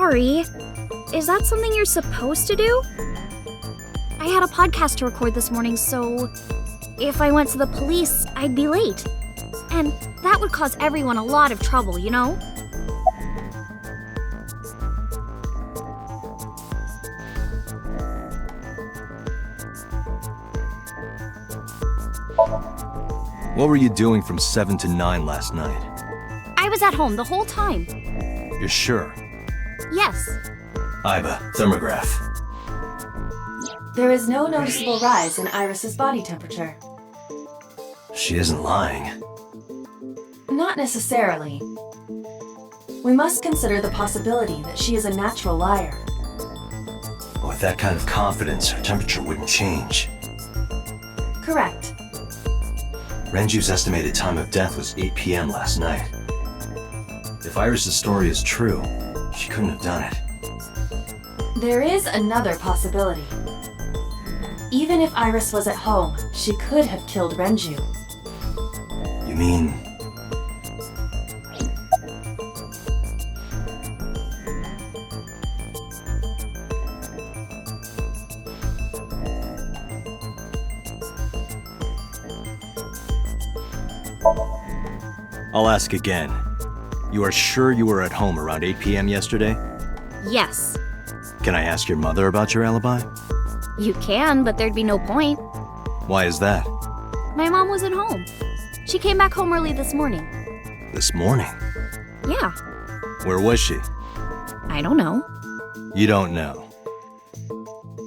sorry. Is that something you're supposed to do? I had a podcast to record this morning, so if I went to the police, I'd be late. And that would cause everyone a lot of trouble, you know? What were you doing from 7 to 9 last night? I was at home the whole time. You're sure? Yes. Iba, thermograph. There is no noticeable rise in Iris's body temperature. She isn't lying. Not necessarily. We must consider the possibility that she is a natural liar. With that kind of confidence, her temperature wouldn't change. Correct. Renju's estimated time of death was 8 p.m. last night. If Iris's story is true, she couldn't have done it. There is another possibility. Even if Iris was at home, she could have killed Renju. You mean... I'll ask again. You are sure you were at home around 8 p.m. yesterday? Yes. Can I ask your mother about your alibi? You can, but there'd be no point. Why is that? My mom wasn't home. She came back home early this morning. This morning? Yeah. Where was she? I don't know. You don't know.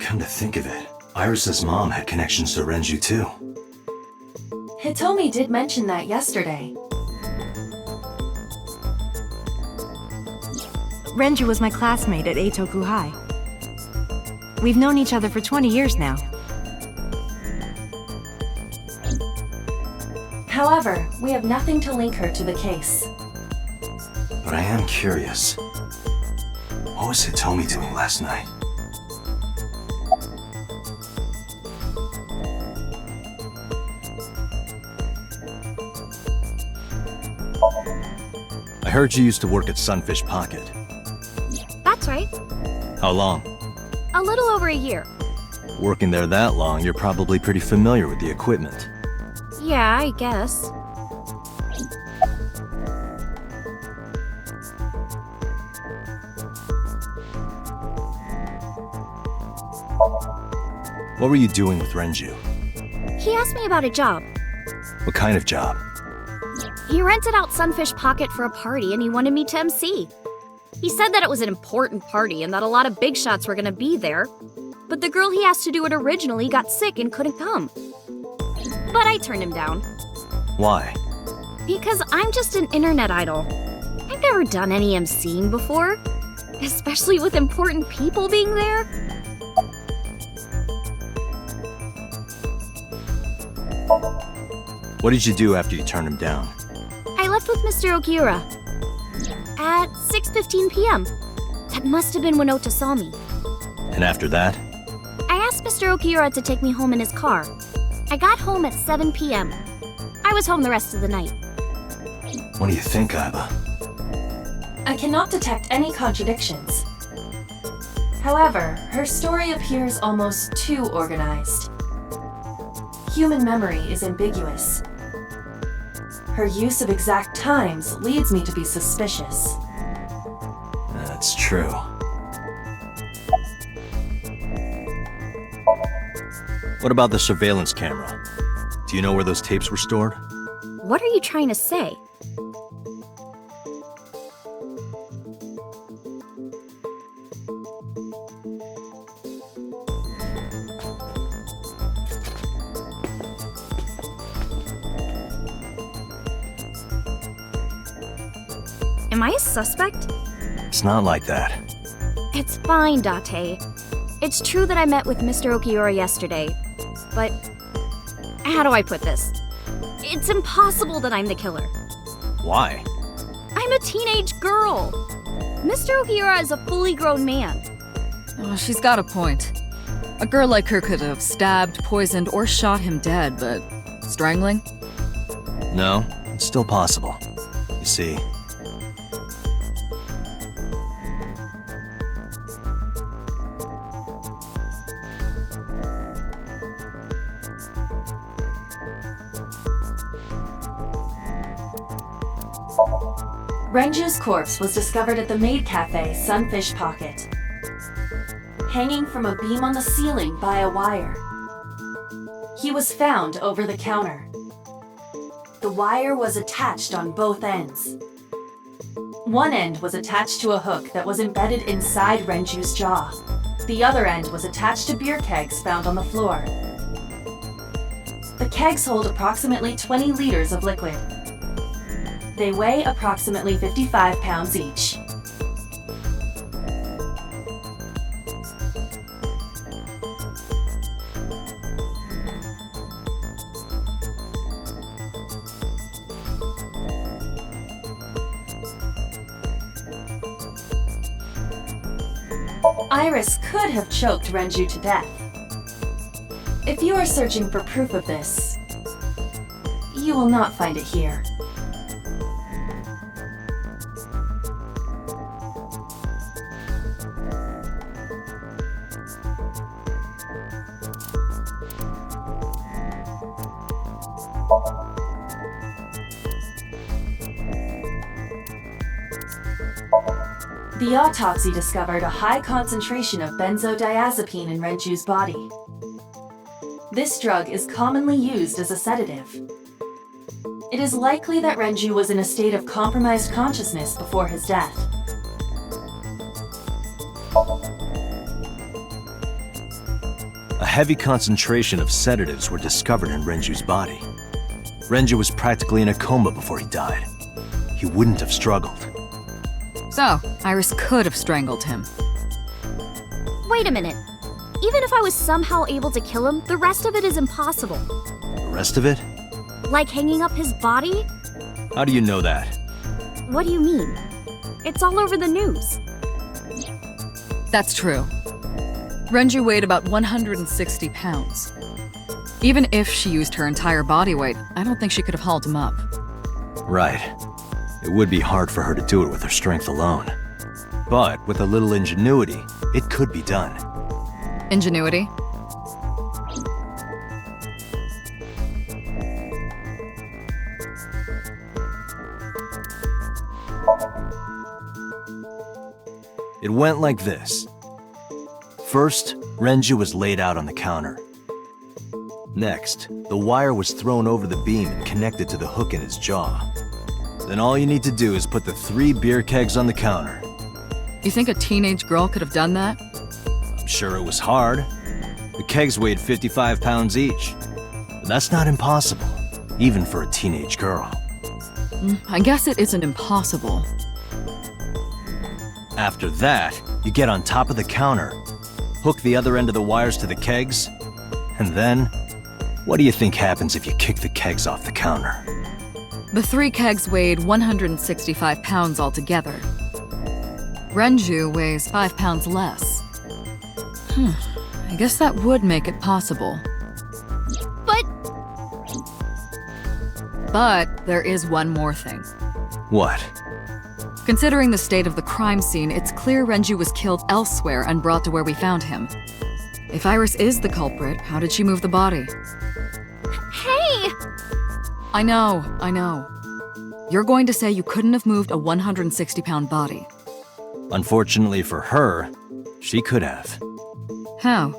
Come to think of it, Iris's mom had connections to Renju too. Hitomi did mention that yesterday. Renju was my classmate at Eitoku High. We've known each other for 20 years now. However, we have nothing to link her to the case. But I am curious. What was Hitomi doing last night? I heard you used to work at Sunfish Pocket. That's right. How long? A little over a year. Working there that long, you're probably pretty familiar with the equipment. Yeah, I guess. What were you doing with Renju? He asked me about a job. What kind of job? He rented out Sunfish Pocket for a party and he wanted me to MC. He said that it was an important party and that a lot of big shots were gonna be there, but the girl he asked to do it originally got sick and couldn't come. But I turned him down. Why? Because I'm just an internet idol. I've never done any MCing before, especially with important people being there. What did you do after you turned him down? I left with Mr. Okiura at 6:15 p.m. That must have been when Ota saw me. And after that? I asked Mr. Okiura to take me home in his car. I got home at 7 p.m. I was home the rest of the night. What do you think, Iba? I cannot detect any contradictions. However, her story appears almost too organized. Human memory is ambiguous. Her use of exact times leads me to be suspicious. That's true. What about the surveillance camera? Do you know where those tapes were stored? What are you trying to say? Am I a suspect? It's not like that. It's fine, Date. It's true that I met with Mr. Okiura yesterday, but how do I put this? It's impossible that I'm the killer. Why? I'm a teenage girl. Mr. Okiura is a fully grown man. Oh, she's got a point. A girl like her could have stabbed, poisoned, or shot him dead, but strangling? No, it's still possible. You see, Renju's corpse was discovered at the maid cafe Sunfish Pocket, hanging from a beam on the ceiling by a wire. He was found over the counter. The wire was attached on both ends. One end was attached to a hook that was embedded inside Renju's jaw. The other end was attached to beer kegs found on the floor. The kegs hold approximately 20 liters of liquid. They weigh approximately 55 pounds each. Iris could have choked Renju to death. If you are searching for proof of this, you will not find it here. The autopsy discovered a high concentration of benzodiazepine in Renju's body. This drug is commonly used as a sedative. It is likely that Renju was in a state of compromised consciousness before his death. A heavy concentration of sedatives were discovered in Renju's body. Renju was practically in a coma before he died. He wouldn't have struggled. So, Iris could have strangled him. Wait a minute. Even if I was somehow able to kill him, the rest of it is impossible. The rest of it? Like hanging up his body? How do you know that? What do you mean? It's all over the news. That's true. Renju weighed about 160 pounds. Even if she used her entire body weight, I don't think she could have hauled him up. Right. It would be hard for her to do it with her strength alone. But with a little ingenuity, it could be done. Ingenuity? It went like this. First, Renju was laid out on the counter. Next, the wire was thrown over the beam and connected to the hook in his jaw. Then all you need to do is put the 3 beer kegs on the counter. You think a teenage girl could have done that? I'm sure it was hard. The kegs weighed 55 pounds each. But that's not impossible, even for a teenage girl. I guess it isn't impossible. After that, you get on top of the counter, hook the other end of the wires to the kegs, and then, what do you think happens if you kick the kegs off the counter? The 3 kegs weighed 165 pounds altogether. Renju weighs 5 pounds less. I guess that would make it possible. But there is one more thing. What? Considering the state of the crime scene, it's clear Renju was killed elsewhere and brought to where we found him. If Iris is the culprit, how did she move the body? Hey! I know. You're going to say you couldn't have moved a 160-pound body. Unfortunately for her, she could have. How?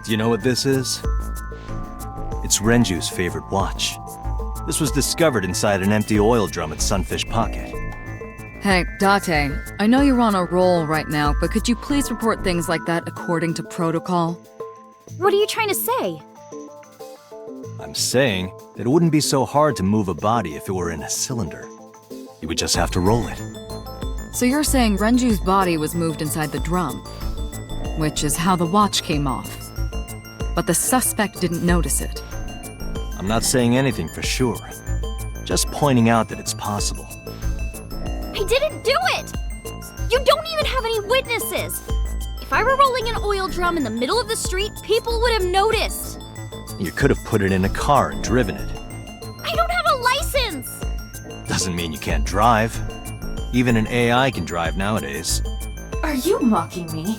Do you know what this is? It's Renju's favorite watch. This was discovered inside an empty oil drum at Sunfish Pocket. Hey, Date, I know you're on a roll right now, but could you please report things like that according to protocol? What are you trying to say? I'm saying that it wouldn't be so hard to move a body if it were in a cylinder. You would just have to roll it. So you're saying Renju's body was moved inside the drum, which is how the watch came off. But the suspect didn't notice it. I'm not saying anything for sure. Just pointing out that it's possible. I didn't do it! You don't even have any witnesses! If I were rolling an oil drum in the middle of the street, people would have noticed. You could have put it in a car and driven it. I don't have a license! Doesn't mean you can't drive. Even an AI can drive nowadays. Are you mocking me?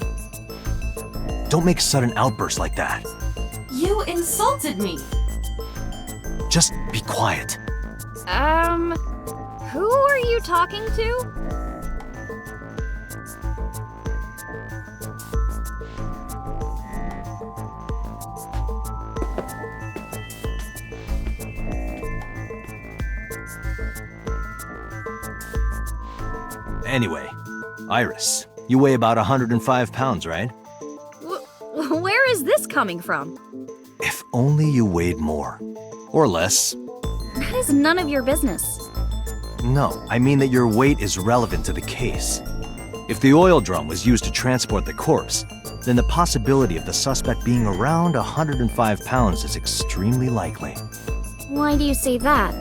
Don't make sudden outbursts like that. You insulted me! Just be quiet. Who are you talking to? Anyway, Iris, you weigh about 105 pounds, right? Where is this coming from? If only you weighed more. Or less. That is none of your business. No, I mean that your weight is relevant to the case. If the oil drum was used to transport the corpse, then the possibility of the suspect being around 105 pounds is extremely likely. Why do you say that?